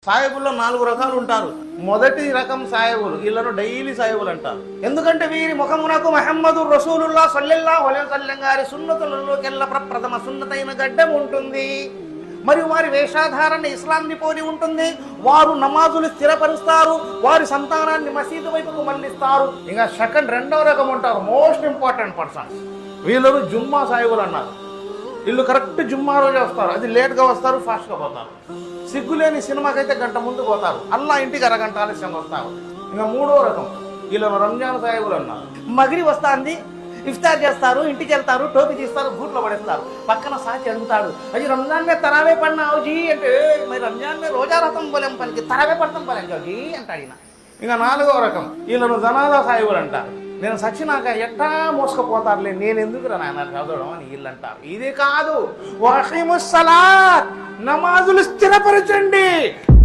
సాయిబుల్లో 4 రకాలు ఉంటారు. మొదటి రకం సాయిబులు, వీళ్ళను డైలీ సాయిబులు అంటారు. ఎందుకంటే వీరి ముఖమునకు మహమ్మదు రసూలుల్లా సల్లల్లాహు అలైహి వసల్లం గారి సున్నతులలోకెల్లా ప్రథమ సున్నతైన గడ్డం ఉంటుంది. మరియు వారి వేషాధారణ ఇస్లాంని పోలి ఉంటుంది. వారు నమాజులు స్థిరపరుస్తారు, వారి సంతానాన్ని మసీదు వైపుకు మళ్ళిస్తారు. ఇంకా రెండవ రకం ఉంటారు, మోస్ట్ ఇంపార్టెంట్ పర్సన్స్. వీళ్ళను జుమ్మా సాయిబులు అన్నారు. వీళ్ళు కరెక్ట్ జుమ్మా రోజే వస్తారు, అది లేట్గా వస్తారు, ఫాస్ట్గా పోతారు. సిగ్గులేని సినిమాకైతే గంట ముందు పోతారు, అల్లా ఇంటికి అరగంట ఆలస్యంగా వస్తారు. ఇంకా మూడో రకం, వీళ్ళను రంజాన్ సాయిబులు అన్నారు. మగిరి వస్తుంది, ఇఫ్తార్ చేస్తారు, ఇంటికి వెళ్తారు, టోపీ తీస్తారు, బూట్లో పడేస్తారు. పక్కన సాచి అడుగుతాడు, అది రంజాన్ మే తరావే పడినావు జీ అంటే, మరి రంజాన్ మే రోజా రథం పోలేం పనికి తరావే పడతాం పోలేం జీ అంటాడు ఈయన. ఇంకా 4వ రకం, వీళ్ళను జనాదా సాయిబులు అంటారు. నేను సచ్చినాక ఎట్టా మోసుకపోతారులే, నేను ఎందుకు నాయన చదవడం అని వీళ్ళు అంటారు. ఇది కాదు, వఖీముస్ సలాత్, నమాజులు స్థిరపరచండి.